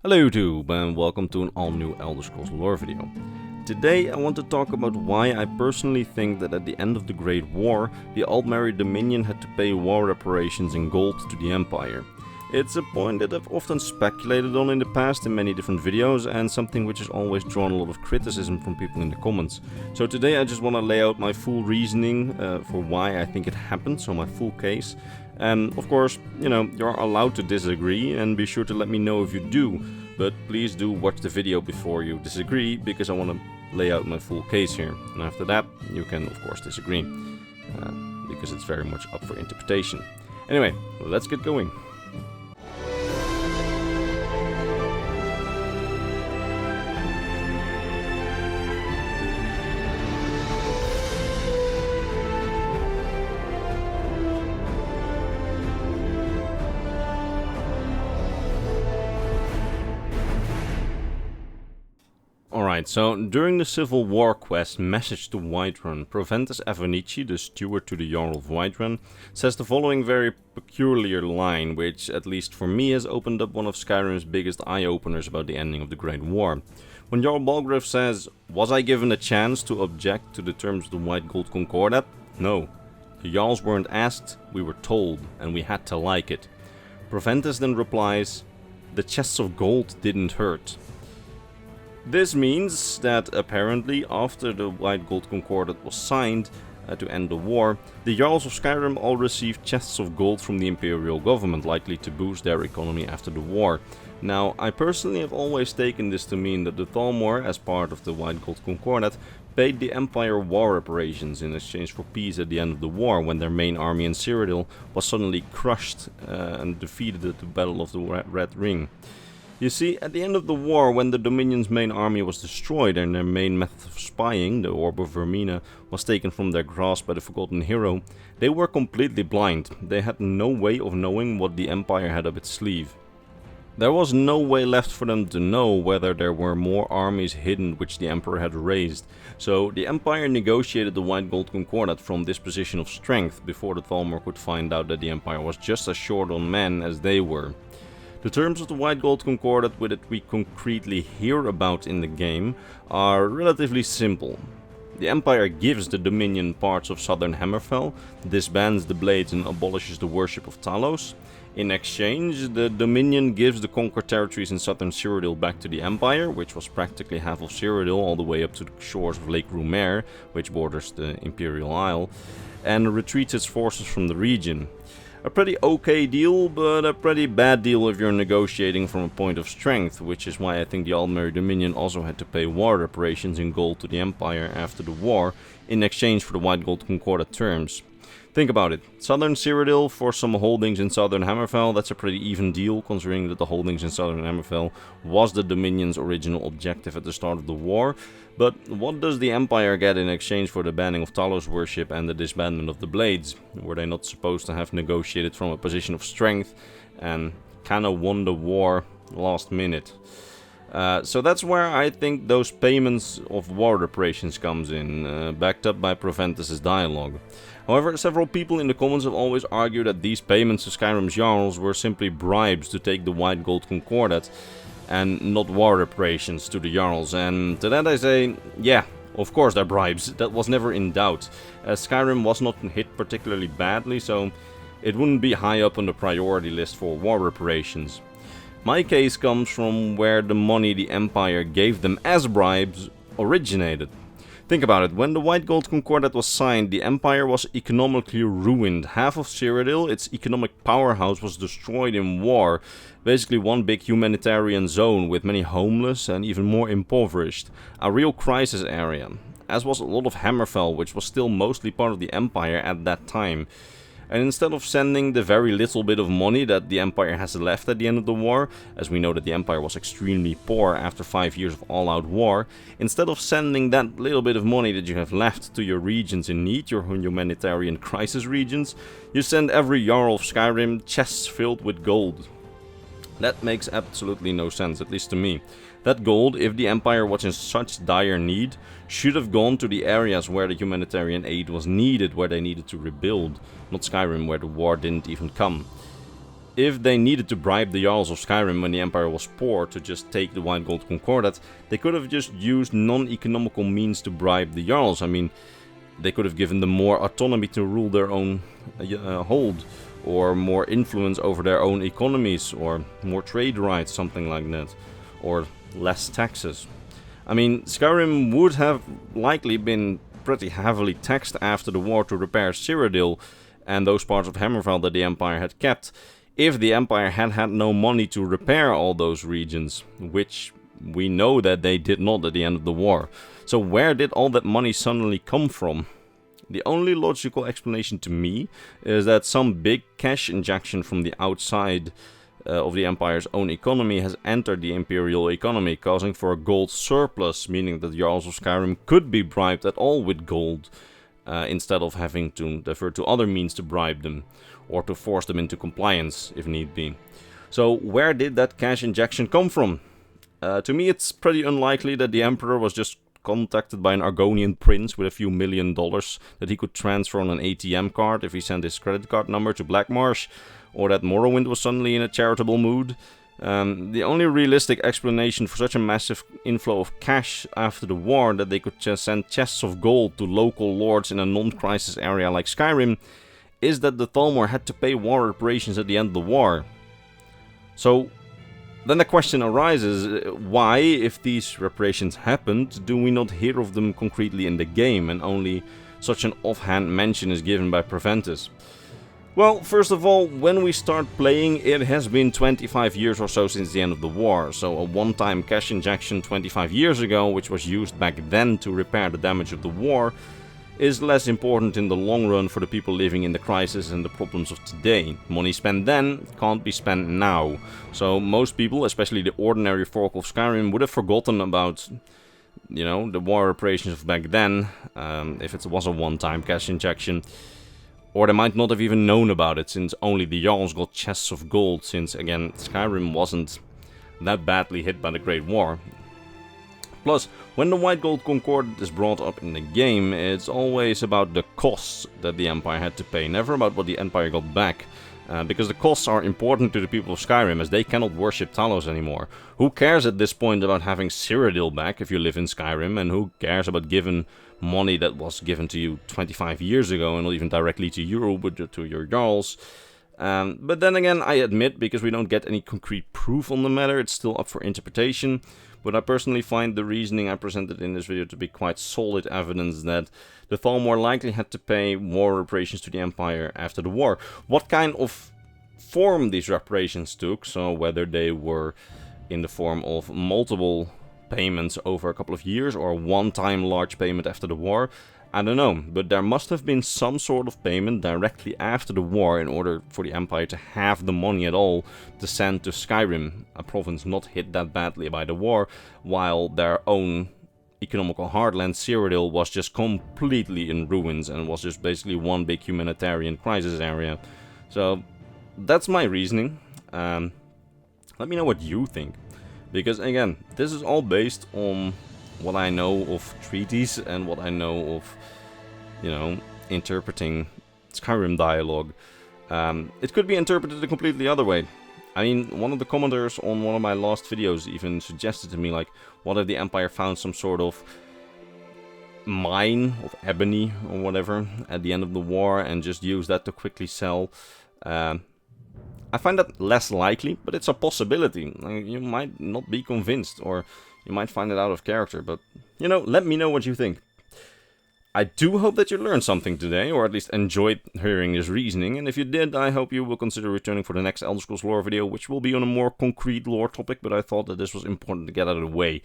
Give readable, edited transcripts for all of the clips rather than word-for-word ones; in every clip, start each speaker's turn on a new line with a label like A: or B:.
A: Hello YouTube and welcome to an all new Elder Scrolls lore video. Today I want to talk about why I personally think that at the end of the Great War, the Altmerry Dominion had to pay war reparations in gold to the Empire. It's a point that I've often speculated on in the past in many different videos and something which has always drawn a lot of criticism from people in the comments. So today I just want to lay out my full reasoning for why I think it happened, so my full case. And of course, you're allowed to disagree and be sure to let me know if you do. But please do watch the video before you disagree, because I want to lay out my full case here. And after that, you can of course disagree, because it's very much up for interpretation. Anyway, let's get going. Alright, so during the Civil War quest Message to Whiterun, Proventus Avonici, the steward to the Jarl of Whiterun, says the following very peculiar line, which at least for me has opened up one of Skyrim's biggest eye-openers about the ending of the Great War. When Jarl Balgruuf says, "Was I given a chance to object to the terms of the White Gold Concordat?" No. The Jarls weren't asked, we were told, and we had to like it. Proventus then replies, "The chests of gold didn't hurt." This means that apparently after the White Gold Concordat was signed to end the war, the Jarls of Skyrim all received chests of gold from the Imperial government, likely to boost their economy after the war. Now, I personally have always taken this to mean that the Thalmor, as part of the White Gold Concordat, paid the Empire war reparations in exchange for peace at the end of the war, when their main army in Cyrodiil was suddenly crushed and defeated at the Battle of the Red Ring. You see, at the end of the war, when the Dominion's main army was destroyed and their main method of spying, the Orb of Vermina, was taken from their grasp by the Forgotten Hero, they were completely blind. They had no way of knowing what the Empire had up its sleeve. There was no way left for them to know whether there were more armies hidden which the Emperor had raised. So the Empire negotiated the White Gold Concordat from this position of strength before the Thalmor could find out that the Empire was just as short on men as they were. The terms of the White Gold Concordat that we concretely hear about in the game are relatively simple. The Empire gives the Dominion parts of southern Hammerfell, disbands the Blades and abolishes the worship of Talos. In exchange, the Dominion gives the conquered territories in southern Cyrodiil back to the Empire, which was practically half of Cyrodiil all the way up to the shores of Lake Rumer, which borders the Imperial Isle, and retreats its forces from the region. A pretty okay deal, but a pretty bad deal if you're negotiating from a point of strength, which is why I think the Altmerry Dominion also had to pay war reparations in gold to the Empire after the war, in exchange for the White Gold Concordat terms. Think about it. Southern Cyrodiil for some holdings in southern Hammerfell, that's a pretty even deal, considering that the holdings in southern Hammerfell was the Dominion's original objective at the start of the war. But what does the Empire get in exchange for the banning of Talos worship and the disbandment of the Blades? Were they not supposed to have negotiated from a position of strength and kinda won the war last minute? So that's where I think those payments of war reparations comes in, backed up by Proventus' dialogue. However, several people in the comments have always argued that these payments to Skyrim's Jarls were simply bribes to take the White Gold Concordat and not war reparations to the Jarls, and to that I say, yeah, of course they're bribes, that was never in doubt. Skyrim was not hit particularly badly, so it wouldn't be high up on the priority list for war reparations. My case comes from where the money the Empire gave them as bribes originated. Think about it, when the White Gold Concordat was signed, the Empire was economically ruined. Half of Cyrodiil, its economic powerhouse, was destroyed in war. Basically one big humanitarian zone with many homeless and even more impoverished. A real crisis area. As was a lot of Hammerfell, which was still mostly part of the Empire at that time. And instead of sending the very little bit of money that the Empire has left at the end of the war, as we know that the Empire was extremely poor after 5 years of all-out war, instead of sending that little bit of money that you have left to your regions in need, your humanitarian crisis regions, you send every Jarl of Skyrim chests filled with gold. That makes absolutely no sense, at least to me. That gold, if the Empire was in such dire need, should have gone to the areas where the humanitarian aid was needed, where they needed to rebuild, not Skyrim, where the war didn't even come. if they needed to bribe the Jarls of Skyrim when the Empire was poor to just take the White Gold Concordat, they could have just used non-economical means to bribe the Jarls. I mean, they could have given them more autonomy to rule their own hold, or more influence over their own economies, or more trade rights, something like that, or less taxes. I mean, Skyrim would have likely been pretty heavily taxed after the war to repair Cyrodiil and those parts of Hammerfell that the Empire had kept, if the Empire had had no money to repair all those regions, which we know that they did not at the end of the war. So where did all that money suddenly come from? The only logical explanation to me is that some big cash injection from the outside of the Empire's own economy has entered the Imperial economy, causing for a gold surplus, meaning that the Jarls of Skyrim could be bribed at all with gold, instead of having to defer to other means to bribe them, or to force them into compliance if need be. So where did that cash injection come from? To me, it's pretty unlikely that the Emperor was just contacted by an Argonian prince with a few $1 million that he could transfer on an ATM card if he sent his credit card number to Blackmarsh, or that Morrowind was suddenly in a charitable mood. The only realistic explanation for such a massive inflow of cash after the war, that they could just send chests of gold to local lords in a non-crisis area like Skyrim, is that the Thalmor had to pay war reparations at the end of the war. So then the question arises, why, if these reparations happened, do we not hear of them concretely in the game, and only such an offhand mention is given by Proventus? Well, first of all, when we start playing, it has been 25 years or so since the end of the war, so a one-time cash injection 25 years ago, which was used back then to repair the damage of the war, is less important in the long run for the people living in the crisis and the problems of today. Money spent then can't be spent now. So most people, especially the ordinary folk of Skyrim, would have forgotten about, you know, the war reparations of back then, if it was a one-time cash injection. Or they might not have even known about it, since only the Jarls got chests of gold, since, again, Skyrim wasn't that badly hit by the Great War. Plus, when the White Gold Concordat is brought up in the game, it's always about the costs that the Empire had to pay, never about what the Empire got back. Because the costs are important to the people of Skyrim, as they cannot worship Talos anymore. Who cares at this point about having Cyrodiil back if you live in Skyrim, and who cares about giving money that was given to you 25 years ago, and not even directly to you, but to your Jarls? But then again, I admit, because we don't get any concrete proof on the matter, it's still up for interpretation. But I personally find the reasoning I presented in this video to be quite solid evidence that the Thalmor likely had to pay war reparations to the Empire after the war. What kind of form these reparations took, so whether they were in the form of multiple payments over a couple of years or a one-time large payment after the war, I don't know, but there must have been some sort of payment directly after the war in order for the Empire to have the money at all to send to Skyrim, a province not hit that badly by the war, while their own economical heartland, Cyrodiil, was just completely in ruins and was just basically one big humanitarian crisis area. So that's my reasoning. Let me know what you think, because again, this is all based on what I know of treaties and what I know of, you know, interpreting Skyrim dialogue. It could be interpreted a completely other way. I mean, one of the commenters on one of my last videos even suggested to me, like, what if the Empire found some sort of mine of ebony or whatever at the end of the war and just used that to quickly sell. I find that less likely, but it's a possibility. Like, you might not be convinced, or you might find it out of character, but, you know, let me know what you think. I do hope that you learned something today, or at least enjoyed hearing this reasoning, and if you did, I hope you will consider returning for the next Elder Scrolls lore video, which will be on a more concrete lore topic, but I thought that this was important to get out of the way.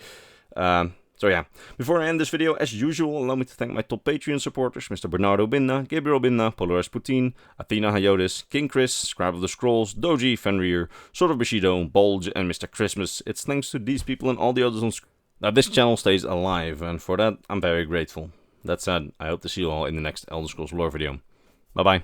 A: So yeah, before I end this video, as usual, allow me to thank my top Patreon supporters, Mr. Bernardo Binda, Gabriel Binda, Polaris Putin, Athena Hayodis, King Chris, Scribe of the Scrolls, Doji, Fenrir, Sword of Bushido, Bulge, and Mr. Christmas. It's thanks to these people and all the others on screen that this channel stays alive, and for that, I'm very grateful. That said, I hope to see you all in the next Elder Scrolls lore video. Bye bye.